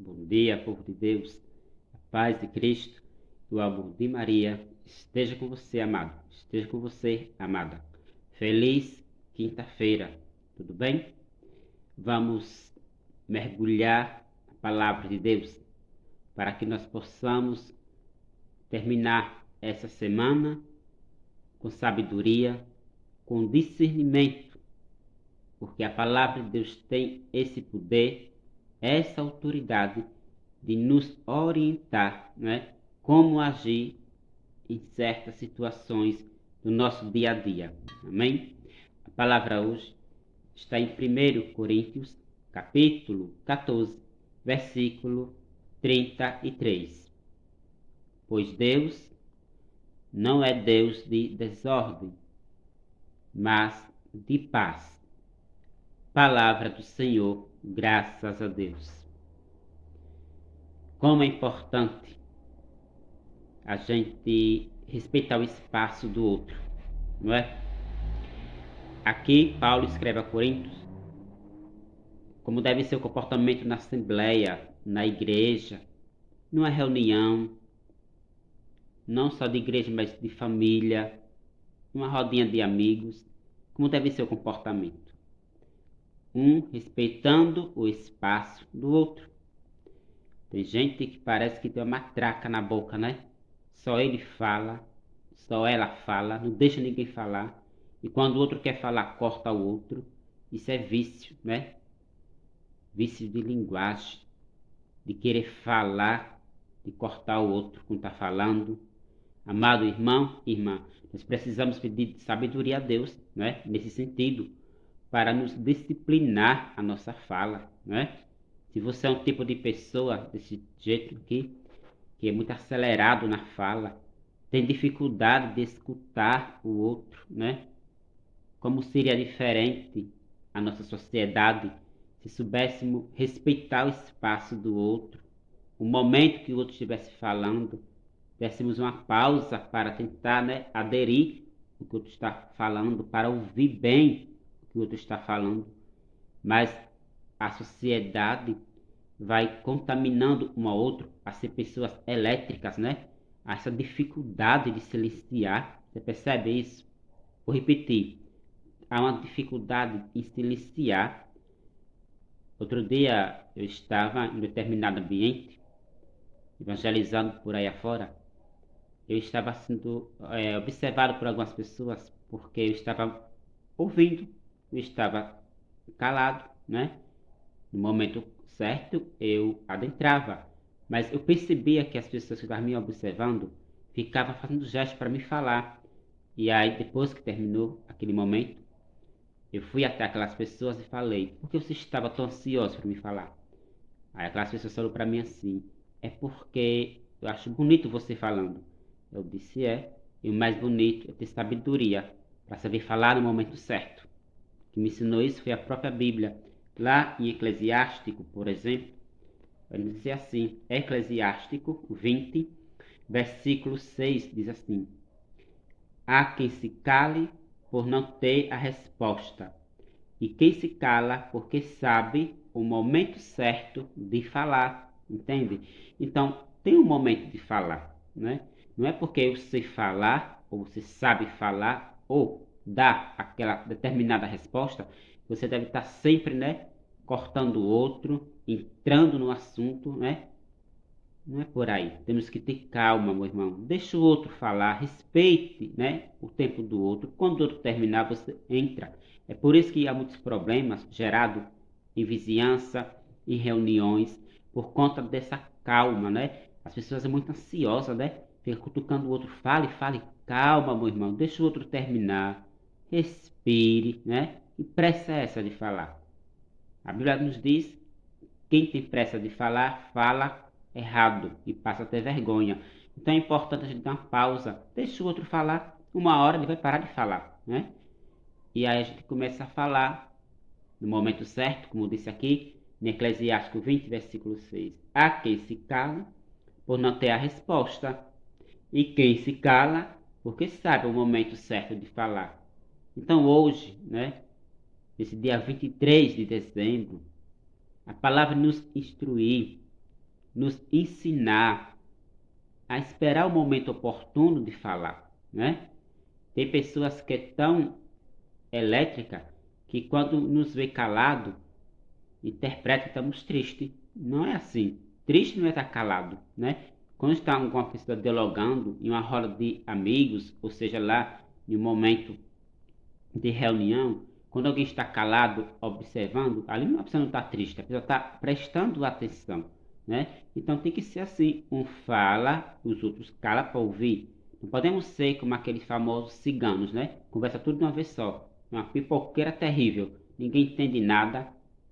Bom dia, povo de Deus, a paz de Cristo e o amor de Maria esteja com você, amado, esteja com você, amada. Feliz quinta-feira, tudo bem? Vamos mergulhar na palavra de Deus para que nós possamos terminar essa semana com sabedoria, com discernimento, porque a palavra de Deus tem esse poder, essa autoridade de nos orientar, né? Como agir em certas situações do nosso dia a dia. Amém? A palavra hoje está em 1 Coríntios, capítulo 14, versículo 33. Pois Deus não é Deus de desordem, mas de paz. Palavra do Senhor, graças a Deus. Como é importante a gente respeitar o espaço do outro, não é? Aqui Paulo escreve a Coríntios como deve ser o comportamento na assembleia, na igreja, numa reunião, não só de igreja, mas de família, numa rodinha de amigos, como deve ser o comportamento. Um respeitando o espaço do outro. Tem gente que parece que tem uma matraca na boca, né? Só ele fala, só ela fala, não deixa ninguém falar. E quando o outro quer falar, corta o outro. Isso é vício, né? Vício de linguagem, de querer falar, de cortar o outro quando está falando. Amado irmão, irmã, nós precisamos pedir sabedoria a Deus, né? Nesse sentido, para nos disciplinar a nossa fala, né? Se você é um tipo de pessoa desse jeito aqui, que é muito acelerado na fala, tem dificuldade de escutar o outro, né? Como seria diferente a nossa sociedade se soubéssemos respeitar o espaço do outro, o momento que o outro estivesse falando, dessemos uma pausa para tentar, né, aderir o que o outro está falando, para ouvir bem o que o outro está falando. Mas a sociedade vai contaminando um ao outro a ser pessoas elétricas, né? Essa dificuldade de silenciar, você percebe isso? Vou repetir, há uma dificuldade em silenciar. Outro dia eu estava em determinado ambiente, evangelizando por aí afora. Eu estava sendo observado por algumas pessoas porque eu estava ouvindo, eu estava calado, né? No momento certo eu adentrava, mas eu percebia que as pessoas que estavam me observando ficavam fazendo gestos para me falar. E aí depois que terminou aquele momento, eu fui até aquelas pessoas e falei: por que você estava tão ansioso para me falar? Aí aquelas pessoas falaram para mim assim: é porque eu acho bonito você falando. Eu disse: é, e o mais bonito é ter sabedoria para saber falar no momento certo. Que me ensinou isso foi a própria Bíblia. Lá em Eclesiástico, por exemplo, vai dizer assim, Eclesiástico 20, versículo 6, diz assim: há quem se cale por não ter a resposta, e quem se cala porque sabe o momento certo de falar, entende? Então, tem um momento de falar, né? Não é porque eu sei falar, ou você sabe falar, ou dá aquela determinada resposta, você deve estar sempre, né, cortando o outro, entrando no assunto, né? Não é por aí. Temos que ter calma, meu irmão. Deixa o outro falar, respeite, né, o tempo do outro. Quando o outro terminar, você entra. É por isso que há muitos problemas gerados em vizinhança, em reuniões, por conta dessa calma, né? As pessoas são muito ansiosas, né? Fica cutucando o outro. Fale, fale. Calma, meu irmão. Deixa o outro terminar. Respire, né? Que pressa é essa de falar? A Bíblia nos diz: quem tem pressa de falar, fala errado e passa a ter vergonha. Então é importante a gente dar uma pausa, deixa o outro falar, uma hora ele vai parar de falar, né? E aí a gente começa a falar no momento certo, como eu disse aqui, em Eclesiástico 20, versículo 6. Há quem se cala por não ter a resposta, e quem se cala porque sabe o momento certo de falar. Então hoje, né, esse dia 23 de dezembro, a palavra nos instruir nos ensinar a esperar o momento oportuno de falar, né? Tem pessoas que é tão elétrica que quando nos vê calado, interpreta que estamos tristes. Não é assim. Triste não é estar calado, né? Quando está com uma pessoa dialogando em uma roda de amigos, ou seja, lá em um momento de reunião, quando alguém está calado, observando, ali a pessoa não está triste, a pessoa está prestando atenção, né? Então tem que ser assim, um fala, os outros calam para ouvir. Não podemos ser como aqueles famosos ciganos, né? Conversa tudo de uma vez só, uma pipoqueira terrível, ninguém entende nada,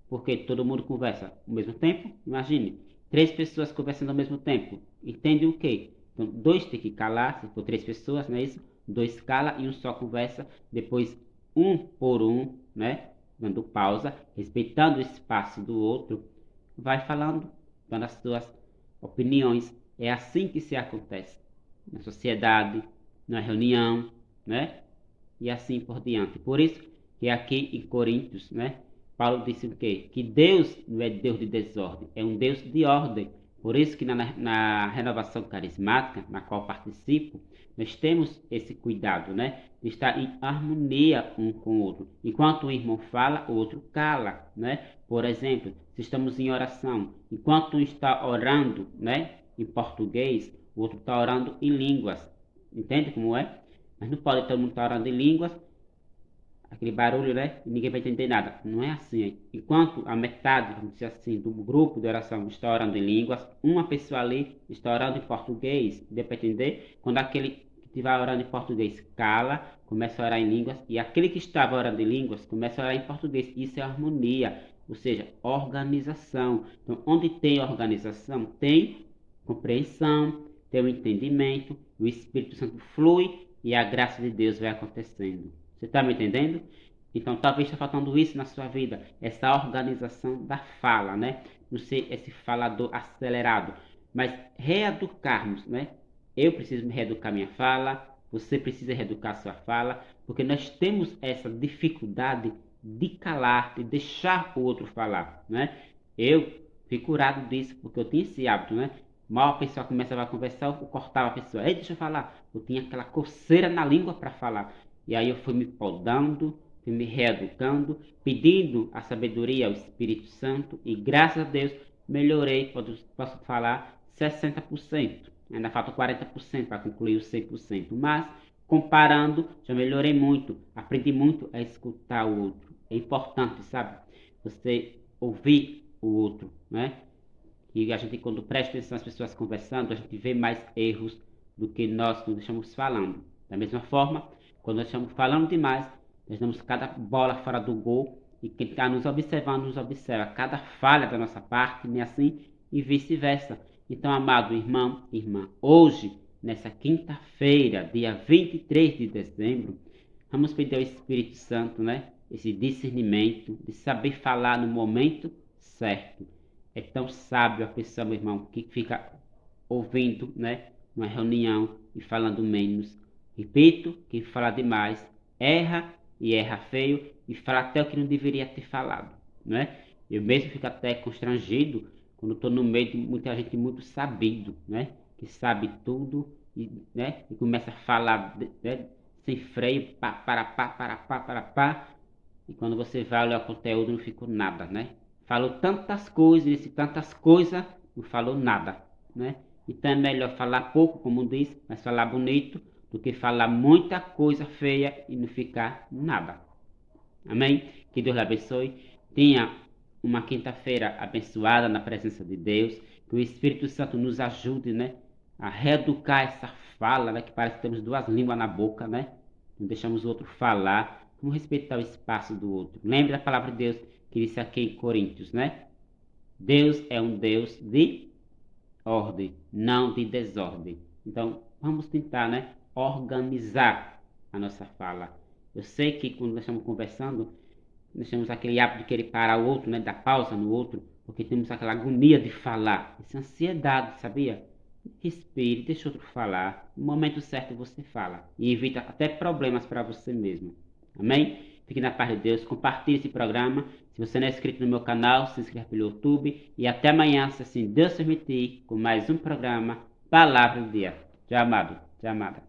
porque todo mundo conversa ao mesmo tempo. Imagine, 3 pessoas conversando ao mesmo tempo, entende o quê? Então 2 tem que calar, se for 3 pessoas, não é isso? 2 cala e um só conversa, depois um por um, né? Dando pausa, respeitando o espaço do outro, vai falando, dando as suas opiniões. É assim que se acontece na sociedade, na reunião, né? E assim por diante. Por isso que aqui em Coríntios, né? Paulo disse o quê? Que Deus não é Deus de desordem, é um Deus de ordem. Por isso que na renovação carismática, na qual participo, nós temos esse cuidado, né? De estar em harmonia um com o outro. Enquanto um irmão fala, o outro cala, né? Por exemplo, se estamos em oração, enquanto um está orando, né? Em português, o outro está orando em línguas. Entende como é? Mas não pode todo mundo estar orando em línguas, aquele barulho, né? E ninguém vai entender nada. Não é assim. Enquanto a metade, vamos dizer assim, do grupo de oração está orando em línguas, uma pessoa ali está orando em português, deu para entender? Quando aquele que estiver orando em português cala, começa a orar em línguas, e aquele que estava orando em línguas começa a orar em português. Isso é harmonia, ou seja, organização. Então, onde tem organização, tem compreensão, tem o entendimento, o Espírito Santo flui e a graça de Deus vai acontecendo. Você está me entendendo? Então talvez está faltando isso na sua vida, essa organização da fala, né? Não ser esse falador acelerado, mas reeducarmos, né? Eu preciso me reeducar minha fala, você precisa reeducar sua fala, porque nós temos essa dificuldade de calar, de deixar o outro falar, né? Eu fui curado disso, porque eu tinha esse hábito, né? Mal a pessoa começava a conversar, eu cortava a pessoa. Ei, deixa eu falar. Eu tinha aquela coceira na língua para falar. E aí eu fui me podando, fui me reeducando, pedindo a sabedoria ao Espírito Santo. E graças a Deus melhorei, posso falar, 60%. Ainda falta 40% para concluir os 100%. Mas, comparando, já melhorei muito. Aprendi muito a escutar o outro. É importante, sabe? Você ouvir o outro, né? E a gente, quando presta atenção às pessoas conversando, a gente vê mais erros do que nós quando estamos falando. Da mesma forma, quando nós estamos falando demais, nós damos cada bola fora do gol e quem está nos observando nos observa cada falha da nossa parte, nem assim e vice-versa. Então, amado irmão, irmã, hoje, nessa quinta-feira, dia 23 de dezembro, vamos pedir ao Espírito Santo, né? Esse discernimento de saber falar no momento certo. É tão sábio a pessoa, meu irmão, que fica ouvindo, né, uma reunião e falando menos. Repito, que fala demais erra e erra feio e fala até o que não deveria ter falado, né? Eu mesmo fico até constrangido quando estou no meio de muita gente muito sabido, né? Que sabe tudo e, né, e começa a falar, né, sem freio, pá, para pá. E quando você vai olhar o conteúdo não ficou nada, né? Falou tantas coisas, disse tantas coisas, não falou nada, né? Então é melhor falar pouco, como diz, mas falar bonito, do que falar muita coisa feia e não ficar nada. Amém? Que Deus lhe abençoe. Tenha uma quinta-feira abençoada na presença de Deus. Que o Espírito Santo nos ajude, né? A reeducar essa fala, né? Que parece que temos 2 línguas na boca, né? Não deixamos o outro falar. Vamos respeitar o espaço do outro. Lembre da palavra de Deus que disse aqui em Coríntios, né? Deus é um Deus de ordem, não de desordem. Então, vamos tentar, né, organizar a nossa fala. Eu sei que quando nós estamos conversando, nós temos aquele hábito de querer parar o outro, né, dar pausa no outro, porque temos aquela agonia de falar. Isso é ansiedade, sabia? Respire, deixa o outro falar. No momento certo você fala. E evita até problemas para você mesmo. Amém? Fique na paz de Deus. Compartilhe esse programa. Se você não é inscrito no meu canal, se inscreva pelo YouTube. E até amanhã, se assim Deus permitir, com mais um programa Palavra do Dia. Tchau, amado. Tchau, amada.